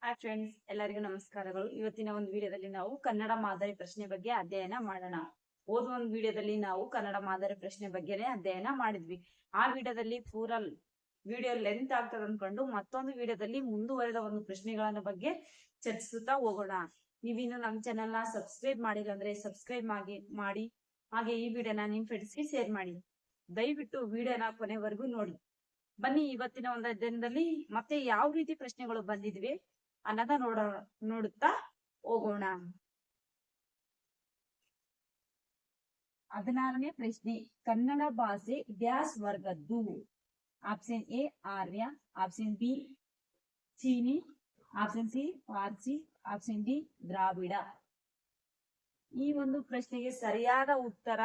Hi friends, ಎಲ್ಲರಿಗೂ ನಮಸ್ಕಾರಗಳು. ಇವತ್ತಿನ ಒಂದು ವಿಡಿಯೋದಲ್ಲಿ ನಾವು ಕನ್ನಡ ಮಾದರಿ ಪ್ರಶ್ನೆ ಬಗ್ಗೆ ಅಧ್ಯಯನ ಮಾಡೋಣ. ಓದುವ ಒಂದು ವಿಡಿಯೋದಲ್ಲಿ ನಾವು ಕನ್ನಡ ಮಾದರಿ ಪ್ರಶ್ನೆ ಬಗ್ಗೆನೇ ಅಧ್ಯಯನ ಮಾಡಿದ್ವಿ. ಆ ವಿಡಿಯೋದಲ್ಲಿ ವಿಡಿಯೋ ಲೆಂತ್ ಆಗ್ತದೆ ಅನ್ಕೊಂಡು ಮತ್ತೊಂದು ವಿಡಿಯೋದಲ್ಲಿ ಮುಂದುವರೆದ ಒಂದು ಪ್ರಶ್ನೆಗಳನ್ನ ಬಗ್ಗೆ ಚರ್ಚಿಸುತ್ತಾ ಹೋಗೋಣ. ನೀವಿನ್ನು ನಮ್ಮ ಚಾನೆಲ್ ನ ಸಬ್ಸ್ಕ್ರೈಬ್ ಮಾಡಿಲ್ಲ ಅಂದ್ರೆ ಸಬ್ಸ್ಕ್ರೈಬ್ ಮಾಡಿ ಹಾಗೆ ಈ ವಿಡಿಯೋನ ನಿಮ್ ಫ್ರೆಂಡ್ಸ್ಗೆ ಶೇರ್ ಮಾಡಿ. ದಯವಿಟ್ಟು ವಿಡಿಯೋನ ಕೊನೆವರೆಗೂ ನೋಡಿ. ಬನ್ನಿ, ಇವತ್ತಿನ ಒಂದು ಅಧ್ಯಯನದಲ್ಲಿ ಮತ್ತೆ ಯಾವ ರೀತಿ ಪ್ರಶ್ನೆಗಳು ಬಂದಿದ್ವಿ ಅನ್ನೋದ ನೋಡುತ್ತಾ ಹೋಗೋಣ. 16ನೇ ಪ್ರಶ್ನೆ, ಕನ್ನಡ ಭಾಷೆ ಡ್ಯಾಶ್ ವರ್ಗದ್ದು? Option A Arya, option B ಚೀನಿ, option C Parsi, option D Dravida. ಈ ಒಂದು ಪ್ರಶ್ನೆಗೆ ಸರಿಯಾದ ಉತ್ತರ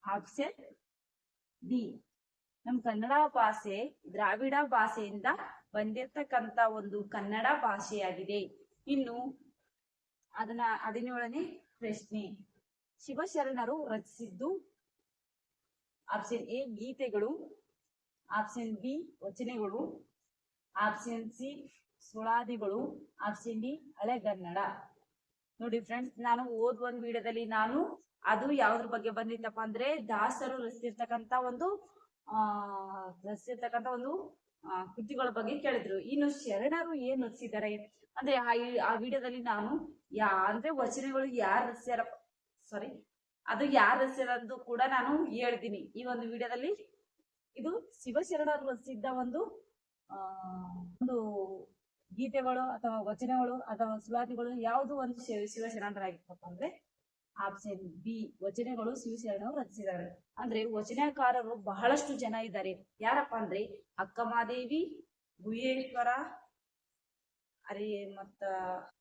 ಆಪ್ಷನ್ ಡಿ. ನಮ್ಮ ಕನ್ನಡ ಭಾಷೆ ದ್ರಾವಿಡ ಭಾಷೆಯಿಂದ ಬಂದಿರತಕ್ಕಂತ ಒಂದು ಕನ್ನಡ ಭಾಷೆಯಾಗಿದೆ. ಇನ್ನು 17ನೇ ಪ್ರಶ್ನೆ, ಶಿವಶರಣರು ರಚಿಸಿದ್ದು? ಆಪ್ಷನ್ ಎ ಗೀತೆಗಳು, ಆಪ್ಷನ್ ಬಿ ವಚನಗಳು, ಆಪ್ಷನ್ ಸಿ ಸುಳಾದಿಗಳು, ಆಪ್ಷನ್ ಡಿ ಹಳೆಗನ್ನಡ. ನೋಡಿ ಫ್ರೆಂಡ್ಸ್, ನಾನು ಓದುವ ಒಂದು ವಿಡಿಯೋದಲ್ಲಿ ಅದು ಯಾವ್ದ್ರ ಬಗ್ಗೆ ಬಂದಿತ್ತಪ್ಪ ಅಂದ್ರೆ ದಾಸರು ರಚಿಸಿರ್ತಕ್ಕಂತ ಒಂದು ಕೃತಿಗಳ ಬಗ್ಗೆ ಕೇಳಿದ್ರು. ಇನ್ನು ಶರಣರು ಏನ್ ರಚಿಸಿದ್ದಾರೆ ಅಂದ್ರೆ ಆ ವಿಡಿಯೋದಲ್ಲಿ ನಾನು ಅಂದ್ರೆ ವಚನಗಳು ಯಾರು ರಚಿಸ್ಯಾರ, ಅದು ಯಾರು ರಚಿಸ್ಯಾರಂದು ಕೂಡ ನಾನು ಹೇಳ್ತೀನಿ. ಈ ಒಂದು ವಿಡಿಯೋದಲ್ಲಿ ಇದು ಶಿವಶರಣರು ರಚಿಸಿದ್ದ ಒಂದು ಗೀತೆಗಳು ಅಥವಾ ವಚನಗಳು ಅಥವಾ ಸುಳಾದಿಗಳು ಯಾವುದು ಒಂದು ಶಿವಶರಣರಾಗಿತ್ತಪ್ಪ ಅಂದ್ರೆ ಆಪ್ಷನ್ ಬಿ ವಚನಗಳು ಶಿವಶರಣರು ರಚಿಸಿದ್ದಾರೆ. ಅಂದ್ರೆ ವಚನಕಾರರು ಬಹಳಷ್ಟು ಜನ ಇದ್ದಾರೆ. ಯಾರಪ್ಪ ಅಂದ್ರೆ ಅಕ್ಕಮಹಾದೇವಿ, ಗುಹೇಶ್ವರ, ಮತ್ತ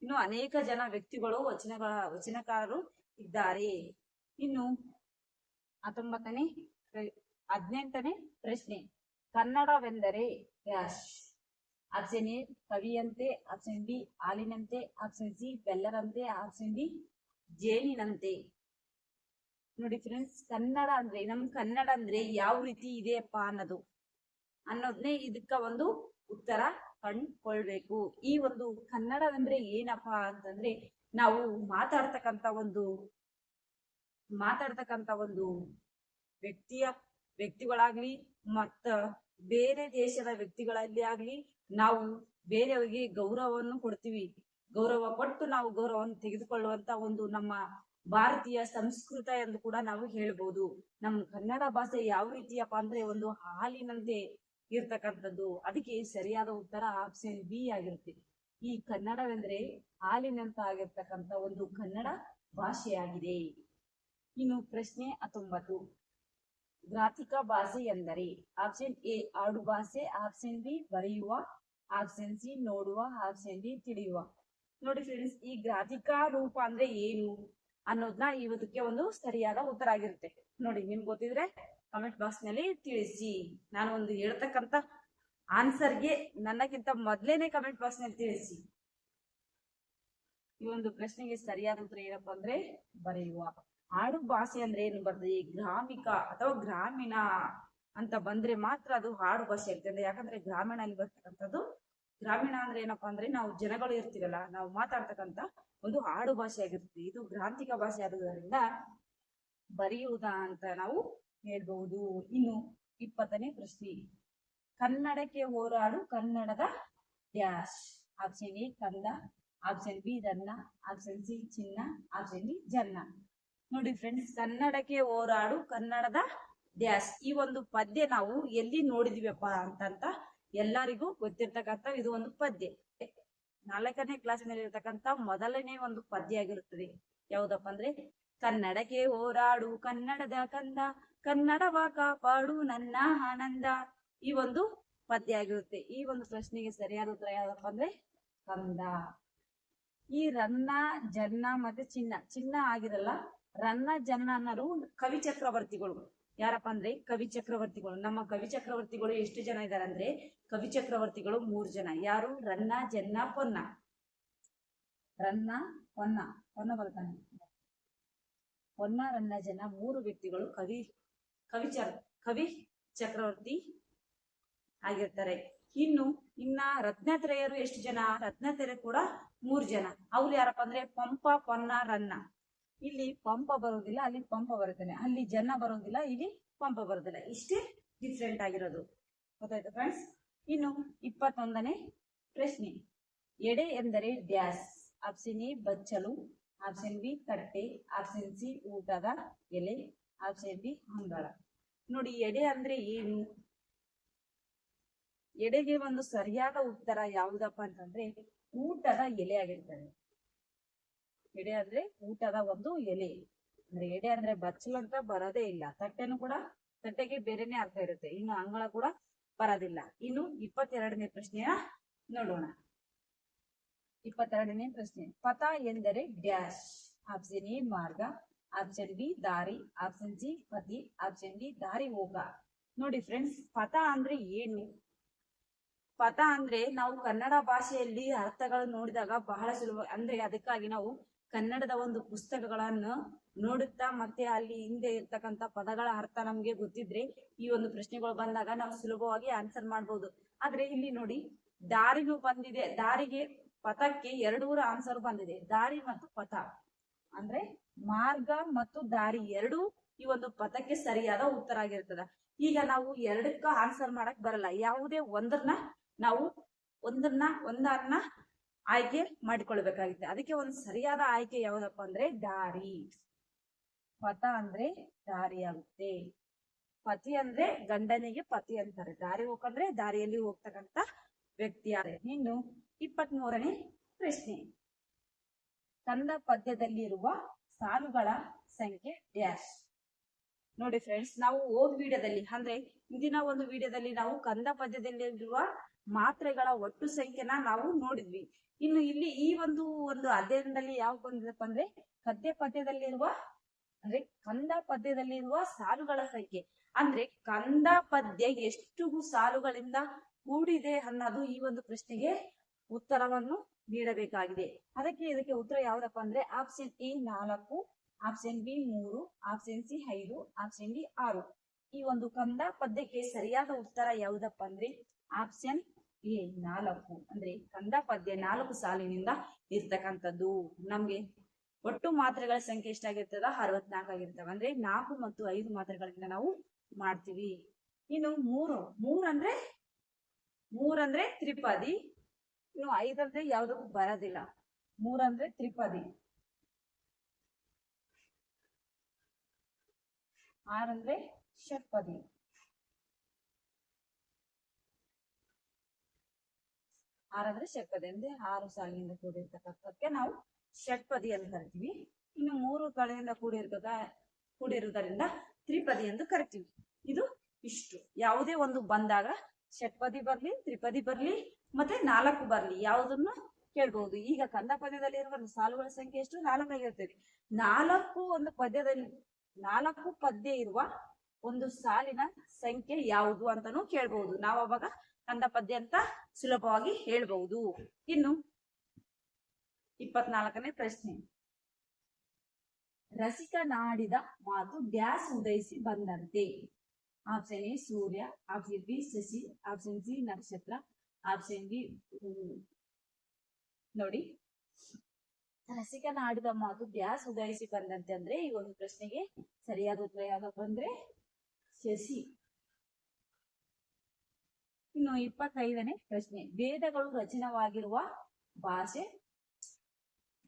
ಇನ್ನು ಅನೇಕ ಜನ ವ್ಯಕ್ತಿಗಳು ವಚನಕಾರರು ಇದ್ದಾರೆ. ಇನ್ನು 18ನೇ ಪ್ರಶ್ನೆ, ಕನ್ನಡವೆಂದರೆ ಡ್ಯಾಶ್? ಆಪ್ಷನ್ ಎ ಕವಿಯಂತೆ, ಆಪ್ಷನ್ ಬಿ ಹಾಲಿನಂತೆ, ಆಪ್ಷನ್ ಸಿ ಬೆಲ್ಲರಂತೆ, ಆಪ್ಷನ್ ಡಿ ಜೇನಿನಂತೆ. ನೋಡಿ ಫ್ರೆಂಡ್ಸ್, ಕನ್ನಡ ಅಂದ್ರೆ ನಮ್ ಕನ್ನಡ ಅಂದ್ರೆ ಯಾವ ರೀತಿ ಇದೆಯಪ್ಪ ಅನ್ನೋದನ್ನೇ ಇದಕ್ಕ ಒಂದು ಉತ್ತರ ಕಂಡುಕೊಳ್ಬೇಕು. ಈ ಒಂದು ಕನ್ನಡದಂದ್ರೆ ಏನಪ್ಪ ಅಂತಂದ್ರೆ ನಾವು ಮಾತಾಡ್ತಕ್ಕಂತ ಒಂದು ವ್ಯಕ್ತಿಗಳಾಗ್ಲಿ ಮತ್ತ ಬೇರೆ ದೇಶದ ವ್ಯಕ್ತಿಗಳಲ್ಲಿ ಆಗ್ಲಿ ನಾವು ಬೇರೆಯವರಿಗೆ ಗೌರವವನ್ನು ಕೊಡ್ತೀವಿ. ಗೌರವ ಕೊಟ್ಟು ನಾವು ಗೌರವವನ್ನು ತೆಗೆದುಕೊಳ್ಳುವಂತ ಒಂದು ನಮ್ಮ ಭಾರತೀಯ ಸಂಸ್ಕೃತ ಎಂದು ಕೂಡ ನಾವು ಹೇಳ್ಬೋದು. ನಮ್ಮ ಕನ್ನಡ ಭಾಷೆ ಯಾವ ರೀತಿಯಪ್ಪ ಅಂದ್ರೆ ಒಂದು ಹಾಲಿನಂತೆ ಇರ್ತಕ್ಕಂಥದ್ದು. ಅದಕ್ಕೆ ಸರಿಯಾದ ಉತ್ತರ ಆಪ್ಷನ್ ಬಿ ಆಗಿರುತ್ತೆ. ಈ ಕನ್ನಡವೆಂದ್ರೆ ಹಾಲಿನಂತ ಆಗಿರ್ತಕ್ಕಂಥ ಒಂದು ಕನ್ನಡ ಭಾಷೆಯಾಗಿದೆ. ಇನ್ನು ಪ್ರಶ್ನೆ 19, ಗ್ರಾಥಿಕ ಭಾಷೆ ಎಂದರೆ? ಆಪ್ಷನ್ ಎ ಆಡು ಭಾಷೆ, ಆಪ್ಷನ್ ಬಿ ಬರೆಯುವ, ಆಪ್ಷನ್ ಸಿ ನೋಡುವ, ಆಪ್ಷನ್ ಡಿ ತಿಳಿಯುವ. ನೋಡಿ ಫ್ರೆಂಡ್ಸ್, ಈ ಗ್ರಾಥಿಕಾ ರೂಪ ಅಂದ್ರೆ ಏನು ಅನ್ನೋದನ್ನ ಇವತ್ತಕ್ಕೆ ಒಂದು ಸರಿಯಾದ ಉತ್ತರ ಆಗಿರುತ್ತೆ. ನೋಡಿ, ನಿಮ್ಗೆ ಗೊತ್ತಿದ್ರೆ ಕಮೆಂಟ್ ಬಾಕ್ಸ್ ನಲ್ಲಿ ತಿಳಿಸಿ. ನಾನು ಒಂದು ಹೇಳ್ತಕ್ಕಂತ ಆನ್ಸರ್ಗೆ ನನಗಿಂತ ಮೊದ್ಲೇನೆ ಕಮೆಂಟ್ ಬಾಕ್ಸ್ ನಲ್ಲಿ ತಿಳಿಸಿ. ಈ ಒಂದು ಪ್ರಶ್ನೆಗೆ ಸರಿಯಾದ ಉತ್ತರ ಏನಪ್ಪ ಅಂದ್ರೆ ಬರೆಯುವ. ಆಡು ಭಾಷೆ ಅಂದ್ರೆ ಏನು ಬರ್ತದೆ? ಗ್ರಾಮಿಕ ಅಥವಾ ಗ್ರಾಮೀಣ ಅಂತ ಬಂದ್ರೆ ಮಾತ್ರ ಅದು ಆಡು ಭಾಷೆ ಆಗ್ತದೆ. ಯಾಕಂದ್ರೆ ಗ್ರಾಮೀಣಲ್ಲಿ ಬರ್ತಕ್ಕಂಥದ್ದು, ಗ್ರಾಮೀಣ ಅಂದ್ರೆ ಏನಪ್ಪಾ ಅಂದ್ರೆ ನಾವು ಜನಗಳು ಇರ್ತೀವಲ್ಲ, ನಾವು ಮಾತಾಡ್ತಕ್ಕಂತ ಒಂದು ಆಡು ಭಾಷೆ ಆಗಿರ್ತದೆ. ಇದು ಗ್ರಾಂಥಿಕ ಭಾಷೆ ಆದುದರಿಂದ ಬರೆಯುವುದ ಅಂತ ನಾವು ಹೇಳ್ಬಹುದು. ಇನ್ನು 20ನೇ ಪ್ರಶ್ನೆ, ಕನ್ನಡಕ್ಕೆ ಹೋರಾಡು ಕನ್ನಡದ ಡ್ಯಾಶ್? ಆಪ್ಷನ್ ಎ ಕಂದ, ಆಪ್ಷನ್ ಬಿ ರನ್ನ, ಆಪ್ಷನ್ ಸಿ ಚಿನ್ನ, ಆಪ್ಷನ್ ಡಿ ಜನ್ನ. ನೋಡಿ ಫ್ರೆಂಡ್ಸ್, ಕನ್ನಡಕ್ಕೆ ಹೋರಾಡು ಕನ್ನಡದ ಡ್ಯಾಶ್ ಈ ಒಂದು ಪದ್ಯ ನಾವು ಎಲ್ಲಿ ನೋಡಿದ್ವಿಯಪ್ಪ ಅಂತ ಎಲ್ಲರಿಗೂ ಗೊತ್ತಿರ್ತಕ್ಕಂಥ ಇದು ಒಂದು ಪದ್ಯ. 4ನೇ ಕ್ಲಾಸಿನಲ್ಲಿ ಇರ್ತಕ್ಕಂಥ ಮೊದಲನೇ ಒಂದು ಪದ್ಯ ಆಗಿರುತ್ತದೆ. ಯಾವ್ದಪ್ಪ ಅಂದ್ರೆ ಕನ್ನಡಕ್ಕೆ ಹೋರಾಡು ಕನ್ನಡದ ಕಂದ, ಕನ್ನಡವ ಕಾಪಾಡು ನನ್ನ ಆನಂದ. ಈ ಒಂದು ಪದ್ಯ ಆಗಿರುತ್ತೆ. ಈ ಒಂದು ಪ್ರಶ್ನೆಗೆ ಸರಿಯಾದ ಉತ್ತರ ಯಾವ್ದಪ್ಪ ಅಂದ್ರೆ ಕಂದ. ಈ ರನ್ನ, ಜನ್ನ ಮತ್ತೆ ಚಿನ್ನ ಆಗಿರಲ್ಲ. ರನ್ನ, ಜನ್ನ ಅನ್ನೋರು ಕವಿ ಚಕ್ರವರ್ತಿಗಳು. ಯಾರಪ್ಪ ಅಂದ್ರೆ ಕವಿ ಚಕ್ರವರ್ತಿಗಳು. ನಮ್ಮ ಕವಿ ಚಕ್ರವರ್ತಿಗಳು ಎಷ್ಟು ಜನ ಇದಾರೆ ಅಂದ್ರೆ ಕವಿ ಚಕ್ರವರ್ತಿಗಳು 3 ಜನ. ಯಾರು? ರನ್ನ, ಜನ್ನ, ಪೊನ್ನ. ರನ್ನ, ಪೊನ್ನ ಬರ್ತಾನೆ. ಪೊನ್ನ, ರನ್ನ, ಜನ್ನ 3 ವ್ಯಕ್ತಿಗಳು ಕವಿ ಚಕ್ರವರ್ತಿ ಆಗಿರ್ತಾರೆ. ಇನ್ನ ರತ್ನತ್ರಯರು ಎಷ್ಟು ಜನ? ರತ್ನತ್ರಯರು ಕೂಡ 3 ಜನ. ಅವ್ರು ಯಾರಪ್ಪ ಅಂದ್ರೆ ಪಂಪ, ಪೊನ್ನ, ರನ್ನ. ಇಲ್ಲಿ ಪಂಪ ಬರೋದಿಲ್ಲ, ಅಲ್ಲಿ ಪಂಪ ಬರುತ್ತಾನೆ. ಅಲ್ಲಿ ಜನ ಬರೋದಿಲ್ಲ, ಇಲ್ಲಿ ಪಂಪ ಬರೋದಿಲ್ಲ. ಇಷ್ಟೇ ಡಿಫ್ರೆಂಟ್ ಆಗಿರೋದು. ಗೊತ್ತಾಯ್ತು ಫ್ರೆಂಡ್ಸ್? ಇನ್ನು 21ನೇ ಪ್ರಶ್ನೆ. ಎಡೆ ಎಂದರೆ ಡ್ಯಾಸ್. ಆಪ್ಷನ್ ಎ ಬಚ್ಚಲು, ಆಪ್ಷನ್ ಬಿ ತಟ್ಟೆ, ಆಪ್ಷನ್ ಸಿ ಊಟದ ಎಲೆ, ಆಪ್ಷನ್ ಡಿ ಅಂಗಳ. ನೋಡಿ, ಎಡೆ ಅಂದ್ರೆ ಏನು? ಎಡೆಗೆ ಒಂದು ಸರಿಯಾದ ಉತ್ತರ ಯಾವುದಪ್ಪ ಅಂತಂದ್ರೆ ಊಟದ ಎಲೆ ಆಗಿರ್ತದೆ. ಎಡೆ ಅಂದ್ರೆ ಊಟದ ಒಂದು ಎಲೆ. ಅಂದ್ರೆ ಎಡೆ ಅಂದ್ರೆ ಬಚ್ಚಲು ಅಂತ ಬರೋದೇ ಇಲ್ಲ. ತಟ್ಟೆನೂ ಕೂಡ, ತಟ್ಟೆಗೆ ಬೇರೆನೆ ಅರ್ಥ ಇರುತ್ತೆ. ಇನ್ನು ಅಂಗಳ ಕೂಡ ಬರೋದಿಲ್ಲ. ಇನ್ನು 22ನೇ ಪ್ರಶ್ನೆಯ ನೋಡೋಣ. 22ನೇ ಪ್ರಶ್ನೆ. ಪಥ ಎಂದರೆ ಡ್ಯಾಶ್. ಆಪ್ಷನ್ ಎ ಮಾರ್ಗ, ಆಪ್ಷನ್ ಬಿ ದಾರಿ, ಆಪ್ಷನ್ ಸಿ ಪತಿ, ಆಪ್ಷನ್ ಡಿ ದಾರಿ ಹೋಗ. ನೋಡಿ ಫ್ರೆಂಡ್ಸ್, ಪಥ ಅಂದ್ರೆ ಏನು? ಪಥ ಅಂದ್ರೆ ನಾವು ಕನ್ನಡ ಭಾಷೆಯಲ್ಲಿ ಅರ್ಥಗಳು ನೋಡಿದಾಗ ಬಹಳ ಸುಲಭ. ಅಂದ್ರೆ ಅದಕ್ಕಾಗಿ ನಾವು ಕನ್ನಡದ ಒಂದು ಪುಸ್ತಕಗಳನ್ನು ನೋಡುತ್ತಾ ಮತ್ತೆ ಅಲ್ಲಿ ಹಿಂದೆ ಇರ್ತಕ್ಕಂಥ ಪದಗಳ ಅರ್ಥ ನಮ್ಗೆ ಗೊತ್ತಿದ್ರೆ ಈ ಒಂದು ಪ್ರಶ್ನೆಗಳು ಬಂದಾಗ ನಾವು ಸುಲಭವಾಗಿ ಆನ್ಸರ್ ಮಾಡ್ಬೋದು. ಆದ್ರೆ ಇಲ್ಲಿ ನೋಡಿ, ದಾರಿನೂ ಬಂದಿದೆ. ದಾರಿಗೆ, ಪಥಕ್ಕೆ 2 ಆನ್ಸರ್ ಬಂದಿದೆ. ದಾರಿ ಮತ್ತು ಪಥ ಅಂದ್ರೆ ಮಾರ್ಗ ಮತ್ತು ದಾರಿ ಎರಡೂ ಈ ಒಂದು ಪಥಕ್ಕೆ ಸರಿಯಾದ ಉತ್ತರ ಆಗಿರ್ತದ. ಈಗ ನಾವು 2ಕ್ಕ ಆನ್ಸರ್ ಮಾಡಕ್ ಬರಲ್ಲ. ಯಾವುದೇ ಒಂದನ್ನ ಆಯ್ಕೆ ಮಾಡಿಕೊಳ್ಬೇಕಾಗುತ್ತೆ. ಅದಕ್ಕೆ ಒಂದು ಸರಿಯಾದ ಆಯ್ಕೆ ಯಾವ್ದಪ್ಪ ಅಂದ್ರೆ ದಾರಿ. ಪಥ ಅಂದ್ರೆ ದಾರಿ ಆಗುತ್ತೆ. ಪತಿ ಅಂದ್ರೆ ಗಂಡನಿಗೆ ಪತಿ ಅಂತಾರೆ. ದಾರಿ ಹೋಗಂದ್ರೆ ದಾರಿಯಲ್ಲಿ ಹೋಗ್ತಕ್ಕಂತ ವ್ಯಕ್ತಿ. ಇನ್ನು 23ನೇ ಪ್ರಶ್ನೆ. ಕಂದ ಪದ್ಯದಲ್ಲಿರುವ ಸಾಲುಗಳ ಸಂಖ್ಯೆ ಡ್ಯಾಶ್. ನೋಡಿ ಫ್ರೆಂಡ್ಸ್, ನಾವು ಹೋದ್ ವಿಡಿಯೋದಲ್ಲಿ ಅಂದ್ರೆ ಇಂದಿನ ಒಂದು ವಿಡಿಯೋದಲ್ಲಿ ನಾವು ಕಂದ ಪದ್ಯದಲ್ಲಿರುವ ಮಾತ್ರೆಗಳ ಒಟ್ಟು ಸಂಖ್ಯೆನ ನಾವು ನೋಡಿದ್ವಿ. ಇನ್ನು ಇಲ್ಲಿ ಈ ಒಂದು ಅಧ್ಯಯನದಲ್ಲಿ ಯಾವ ಬಂದಿದಪ್ಪ ಅಂದ್ರೆ ಪದ್ಯದಲ್ಲಿರುವ ಅಂದ್ರೆ ಕಂದ ಪದ್ಯದಲ್ಲಿರುವ ಸಾಲುಗಳ ಸಂಖ್ಯೆ. ಅಂದ್ರೆ ಕಂದ ಪದ್ಯ ಎಷ್ಟು ಸಾಲುಗಳಿಂದ ಕೂಡಿದೆ ಅನ್ನೋದು ಈ ಒಂದು ಪ್ರಶ್ನೆಗೆ ಉತ್ತರವನ್ನು ನೀಡಬೇಕಾಗಿದೆ. ಇದಕ್ಕೆ ಉತ್ತರ ಯಾವ್ದಪ್ಪ ಅಂದ್ರೆ option A 4, option B 3, option C 5, option D 6. ಈ ಒಂದು ಕಂದ ಪದ್ಯಕ್ಕೆ ಸರಿಯಾದ ಉತ್ತರ ಯಾವ್ದಪ್ಪ ಅಂದ್ರೆ ಆಪ್ಷನ್ ಎ 4. ಅಂದ್ರೆ ಕಂದ ಪದ್ಯ 4 ಸಾಲಿನಿಂದ ಇರ್ತಕ್ಕಂಥದ್ದು. ನಮ್ಗೆ ಒಟ್ಟು ಮಾತ್ರೆಗಳ ಸಂಖ್ಯೆ ಎಷ್ಟಾಗಿರ್ತದ? 64 ಆಗಿರ್ತವೆ. ಅಂದ್ರೆ 4 ಮತ್ತು 5 ಮಾತ್ರೆಗಳಿಂದ ನಾವು ಮಾಡ್ತೀವಿ. ಇನ್ನು 3 ಅಂದ್ರೆ ತ್ರಿಪದಿ. ಇನ್ನು 5 ಅಂದ್ರೆ ಯಾವ್ದಕ್ಕೂ ಬರೋದಿಲ್ಲ. 3 ಅಂದ್ರೆ ತ್ರಿಪದಿ, 6 ಅಂದ್ರೆ ಷಟ್ಪದಿ, 6 ಅಂದ್ರೆ ಷಟ್ಪದಿ. ಅಂದ್ರೆ 6 ಸಾಲಿನಿಂದ ಕೂಡಿರ್ತಕ್ಕಂಥಕ್ಕೆ ನಾವು ಷಟ್ಪದಿ ಅಂತ ಕರಿತೀವಿ. ಇನ್ನು 3 ಕಡೆಯಿಂದ ಕೂಡಿರುವುದರಿಂದ ತ್ರಿಪದಿ ಎಂದು ಕರಿತೀವಿ. ಇದು ಇಷ್ಟು. ಯಾವುದೇ ಒಂದು ಬಂದಾಗ ಷಟ್ಪದಿ ಬರ್ಲಿ, ತ್ರಿಪದಿ ಬರ್ಲಿ, ಮತ್ತೆ 4 ಬರ್ಲಿ, ಯಾವುದನ್ನು ಕೇಳ್ಬಹುದು. ಈಗ ಕಂದ ಪದ್ಯದಲ್ಲಿರುವ ಸಾಲುಗಳ ಸಂಖ್ಯೆ ಎಷ್ಟು? 4 ಆಗಿರ್ತದೆ. 4 ಒಂದು ಪದ್ಯದಲ್ಲಿ 4 ಪದ್ಯ ಇರುವ ಒಂದು ಸಾಲಿನ ಸಂಖ್ಯೆ ಯಾವುದು ಅಂತಾನು ಕೇಳ್ಬಹುದು. ನಾವು ಅವಾಗ ಕಂದ ಪದ್ಯ ಅಂತ ಸುಲಭವಾಗಿ ಹೇಳ್ಬಹುದು. ಇನ್ನು 24ನೇ ಪ್ರಶ್ನೆ. ರಸಿಕನಾಡಿದ ಮಾತು ಡ್ಯಾಸ್ ಉದಯಿಸಿ ಬಂದಂತೆ. Option A Surya, option B Shashi, option C ನಕ್ಷತ್ರ, ಆಪ್ಷನ್ ಬಿ ನೋಡಿ, ರಸಿಕನಾಡಿದ ಮಾತು ಡ್ಯಾಸ್ ಉದಯಿಸಿ ಬಂದಂತೆ ಅಂದ್ರೆ ಈ ಒಂದು ಪ್ರಶ್ನೆಗೆ ಸರಿಯಾದ ಉತ್ತರ ಯಾವ್ದಪ್ಪ ಅಂದ್ರೆ ಶಶಿ. ಇನ್ನು 25ನೇ ಪ್ರಶ್ನೆ. ವೇದಗಳು ರಚನವಾಗಿರುವ ಭಾಷೆ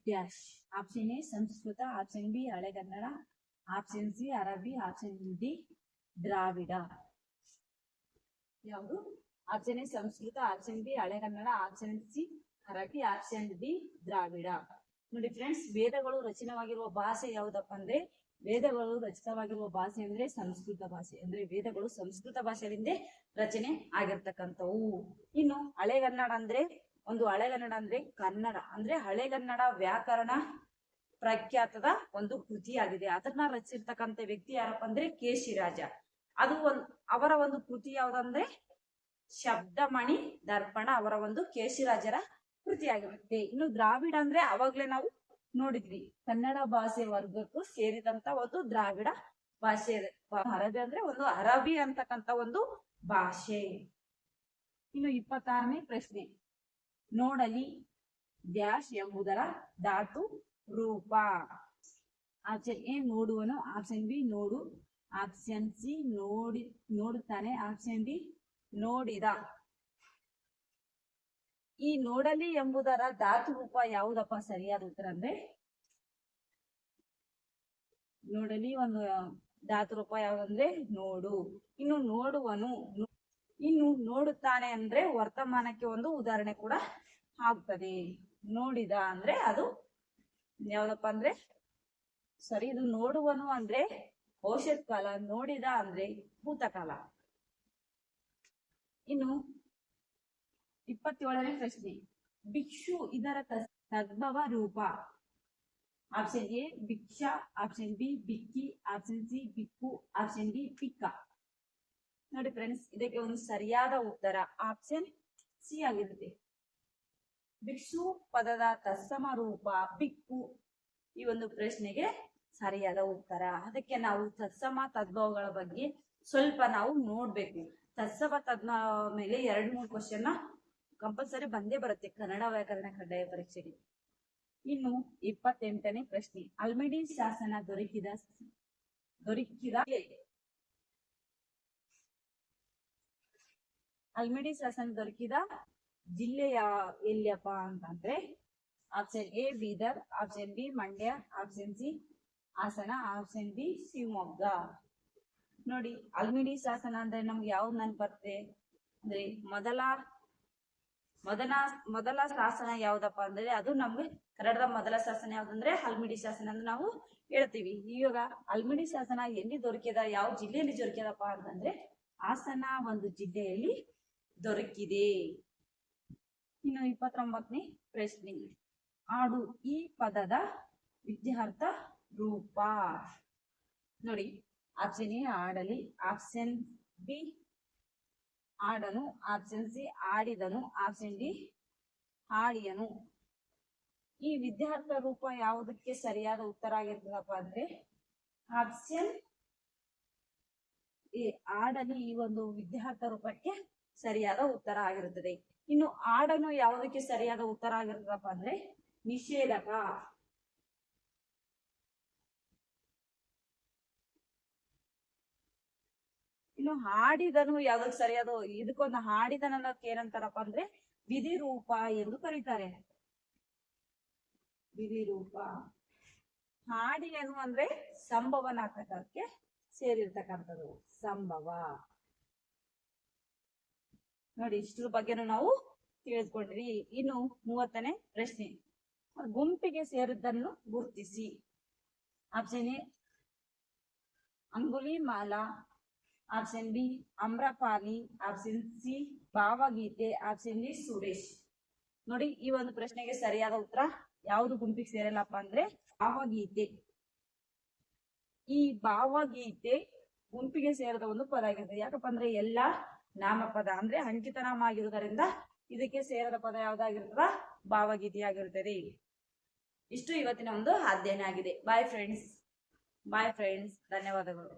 dash. Option A Sanskrit, option B ಹಳೆಗನ್ನಡ, ಆಪ್ಷನ್ ಸಿ ಅರಬ್ಬಿ, ಆಪ್ಷನ್ ಡಿ ದ್ರಾವಿಡ. ಯಾವುದು? Option A Sanskrit, option B ಹಳೆಗನ್ನಡ, ಆಪ್ಷನ್ ಸಿ ಅರಬ್ಬಿ, ಆಪ್ಷನ್ ಡಿ ದ್ರಾವಿಡ. ನೋಡಿ ಫ್ರೆಂಡ್ಸ್, ವೇದಗಳು ರಚನವಾಗಿರುವ ಭಾಷೆ ಯಾವ್ದಪ್ಪ ಅಂದ್ರೆ ವೇದಗಳು ರಚಿತವಾಗಿರುವ ಭಾಷೆ ಅಂದ್ರೆ ಸಂಸ್ಕೃತ ಭಾಷೆ. ಅಂದ್ರೆ ವೇದಗಳು ಸಂಸ್ಕೃತ ಭಾಷೆಯಿಂದ ರಚನೆ ಆಗಿರ್ತಕ್ಕಂಥವು. ಇನ್ನು ಹಳೆಗನ್ನಡ ಅಂದ್ರೆ ಕನ್ನಡ. ಅಂದ್ರೆ ಹಳೆಗನ್ನಡ ವ್ಯಾಕರಣ ಪ್ರಖ್ಯಾತದ ಒಂದು ಕೃತಿಯಾಗಿದೆ. ಅದನ್ನ ರಚಿಸಿರ್ತಕ್ಕಂಥ ವ್ಯಕ್ತಿ ಯಾರಪ್ಪ ಅಂದ್ರೆ ಕೇಶಿರಾಜ. ಅದು ಅವರ ಒಂದು ಕೃತಿ ಯಾವ್ದಂದ್ರೆ ಶಬ್ದಮಣಿ ದರ್ಪಣ ಅವರ ಒಂದು ಕೇಶಿರಾಜರ ಕೃತಿಯಾಗಿರುತ್ತೆ. ಇನ್ನು ದ್ರಾವಿಡ ಅಂದ್ರೆ ಅವಾಗ್ಲೇ ನಾವು ನೋಡಿದ್ವಿ, ಕನ್ನಡ ಭಾಷೆ ವರ್ಗಕ್ಕೂ ಸೇರಿದಂತ ಒಂದು ದ್ರಾವಿಡ ಭಾಷೆ. ಅರಬಿ ಅಂದ್ರೆ ಒಂದು ಅರಬಿ ಅಂತಕ್ಕಂತ ಒಂದು ಭಾಷೆ. ಇನ್ನು 26ನೇ ಪ್ರಶ್ನೆ, ನೋಡಲಿ ಡ್ಯಾಶ್ ಎಂಬುದರ ಧಾತು ರೂಪ. ಆಪ್ಷನ್ ಎ ನೋಡುವನು, ಆಪ್ಷನ್ ಬಿ ನೋಡು, ಆಪ್ಷನ್ ಸಿ ನೋಡುತ್ತಾನೆ, ಆಪ್ಷನ್ ಡಿ ನೋಡಿದ. ಈ ನೋಡಲಿ ಎಂಬುದರ ಧಾತು ರೂಪ ಯಾವುದಪ್ಪ ಸರಿಯಾದ ಉತ್ತರ ಅಂದ್ರೆ, ನೋಡಲಿ ಒಂದು ಧಾತು ರೂಪ ಯಾವುದಂದ್ರೆ ನೋಡು. ಇನ್ನು ನೋಡುವನು, ಇನ್ನು ನೋಡುತ್ತಾನೆ ಅಂದ್ರೆ ವರ್ತಮಾನಕ್ಕೆ ಒಂದು ಉದಾಹರಣೆ ಕೂಡ ಆಗ್ತದೆ. ನೋಡಿದ ಅಂದ್ರೆ ಅದು ಯಾವ್ದಪ್ಪ ಅಂದ್ರೆ ಸರಿ, ಇದು ನೋಡುವನು ಅಂದ್ರೆ ಭವಿಷ್ಯತ್ ಕಾಲ, ನೋಡಿದ ಅಂದ್ರೆ ಭೂತಕಾಲ. ಇನ್ನು 27ನೇ ಪ್ರಶ್ನೆ, ಭಿಕ್ಷು ಇದರ ತದ್ಭವ ರೂಪ. ಆಪ್ಷನ್ ಎ ಭಿಕ್ಷಾ, ಆಪ್ಷನ್ ಬಿ ಬಿಕ್ಕಿ, ಆಪ್ಷನ್ ಸಿ ಬಿಕ್ಕು, ಆಪ್ಷನ್ ಡಿ ಪಿಕ್ಕ. ನೋಡಿ ಫ್ರೆಂಡ್ಸ್, ಇದಕ್ಕೆ ಒಂದು ಸರಿಯಾದ ಉತ್ತರ ಆಪ್ಷನ್ ಸಿ ಆಗಿರುತ್ತೆ. ಭಿಕ್ಷು ಪದದ ತತ್ಸಮ ರೂಪ ಭಿಕ್ಕು ಈ ಒಂದು ಪ್ರಶ್ನೆಗೆ ಸರಿಯಾದ ಉತ್ತರ. ಅದಕ್ಕೆ ನಾವು ತತ್ಸಮ ತದ್ಭವಗಳ ಬಗ್ಗೆ ಸ್ವಲ್ಪ ನಾವು ನೋಡ್ಬೇಕು. ತತ್ಸಮ ತದ್ಭವ ಮೇಲೆ 2-3 ಕ್ವಶನ್ ಕಂಪಲ್ಸರಿ ಬಂದೇ ಬರುತ್ತೆ ಕನ್ನಡ ವ್ಯಾಕರಣ ಕಡ್ಡಾಯ ಪರೀಕ್ಷೆಗೆ. ಇನ್ನು 28ನೇ ಪ್ರಶ್ನೆ, ಅಲ್ಮಿಡಿ ಶಾಸನ ದೊರಕಿದ ಅಲ್ಮಿಡಿ ಶಾಸನ ದೊರಕಿದ ಜಿಲ್ಲೆ ಎಲ್ಲಿಯಪ್ಪ ಅಂತಂದ್ರೆ, option A Bidar, option B Mandya, option C Hassan, option D Shivamogga. ನೋಡಿ, ಅಲ್ಮಿಡಿ ಶಾಸನ ಅಂದ್ರೆ ನಮ್ಗೆ ಯಾವ್ದು ನೆನಪು ಬರುತ್ತೆ ಅಂದ್ರೆ, ಮೊದಲ ಶಾಸನ ಯಾವ್ದಪ್ಪ ಅಂದ್ರೆ ಅದು ನಮ್ಗೆ ಕನ್ನಡದ ಮೊದಲ ಶಾಸನ ಯಾವ್ದಂದ್ರೆ ಅಲ್ಮಿಡಿ ಶಾಸನ ಅಂತ ನಾವು ಹೇಳ್ತೀವಿ. ಇವಾಗ ಅಲ್ಮಿಡಿ ಶಾಸನ ಎಲ್ಲಿ ದೊರಕಿದ, ಯಾವ ಜಿಲ್ಲೆಯಲ್ಲಿ ದೊರಕಿದಪ್ಪ ಅಂತಂದ್ರೆ ಹಾಸನ ಒಂದು ಜಿಲ್ಲೆಯಲ್ಲಿ ದೊರಕಿದೆ. ಇನ್ನು 29ನೇ ಪ್ರಶ್ನೆ, ಆಡು ಈ ಪದದ ವಿದ್ಯಾರ್ಥ ರೂಪ. ನೋಡಿ, ಆಪ್ಷನ್ ಎ ಆಡಲಿ, ಆಪ್ಷನ್ ಬಿ ಆಡನು, ಆಪ್ಷನ್ ಸಿ ಆಡಿದನು, ಆಪ್ಷನ್ ಡಿ ಆಡಿಯನು. ಈ ವಿದ್ಯಾರ್ಥ ರೂಪ ಯಾವುದಕ್ಕೆ ಸರಿಯಾದ ಉತ್ತರ ಆಗಿರ್ತದಪ್ಪ ಅಂದ್ರೆ ಆಪ್ಷನ್ ಎ ಆಡಲಿ ಈ ಒಂದು ವಿದ್ಯಾರ್ಥ ರೂಪಕ್ಕೆ ಸರಿಯಾದ ಉತ್ತರ ಆಗಿರುತ್ತದೆ. ಇನ್ನು ಆಡನು ಯಾವುದಕ್ಕೆ ಸರಿಯಾದ ಉತ್ತರ ಆಗಿರ್ತದಪ್ಪ ಅಂದ್ರೆ ನಿಷೇಧಕ. ಇನ್ನು ಹಾಡಿದನು ಯಾವ್ದಕ್ಕೆ ಸರಿಯಾದ, ಇದಕ್ಕೊಂದು ಹಾಡಿದನಕ್ಕೆ ಏನಂತಾರಪ್ಪ ಅಂದ್ರೆ ವಿಧಿ ರೂಪ ಎಂದು ಕರೀತಾರೆ. ವಿಧಿ ರೂಪ. ಹಾಡಿಯನು ಅಂದ್ರೆ ಸಂಭವ ನಾಟಕಕ್ಕೆ ಸೇರಿರ್ತಕ್ಕಂಥದ್ದು, ಸಂಭವ. ನೋಡಿ, ಇಷ್ಟರ ಬಗ್ಗೆನೂ ನಾವು ತಿಳಿದುಕೊಂಡ್ರಿ. ಇನ್ನು 30ನೇ ಪ್ರಶ್ನೆ, ಗುಂಪಿಗೆ ಸೇರಿದ್ದನ್ನು ಗುರುತಿಸಿ. ಆಪ್ಷನ್ ಎ ಅಂಗುಲಿ ಮಾಲ, option B Amrapali, option C ಭಾವಗೀತೆ, ಆಪ್ಷನ್ ಡಿ ಸುರೇಶ್. ನೋಡಿ, ಈ ಒಂದು ಪ್ರಶ್ನೆಗೆ ಸರಿಯಾದ ಉತ್ತರ ಯಾವುದು ಗುಂಪಿಗೆ ಸೇರಲ್ಲಪ್ಪ ಅಂದ್ರೆ ಭಾವಗೀತೆ. ಈ ಭಾವಗೀತೆ ಗುಂಪಿಗೆ ಸೇರದ ಒಂದು ಪದ ಆಗಿರ್ತದೆ. ಯಾಕಪ್ಪ ಅಂದ್ರೆ ಎಲ್ಲಾ ನಾಮಪದ ಅಂದ್ರೆ ಅಂಕಿತ ನಾಮ ಆಗಿರುವುದರಿಂದ ಇದಕ್ಕೆ ಸೇರದ ಪದ ಯಾವ್ದಾಗಿರ್ತದ, ಭಾವಗೀತೆ ಆಗಿರುತ್ತದೆ. ಇಷ್ಟು ಇವತ್ತಿನ ಒಂದು ಅಧ್ಯಯನ ಆಗಿದೆ. ಬಾಯ್ ಫ್ರೆಂಡ್ಸ್, ಧನ್ಯವಾದಗಳು.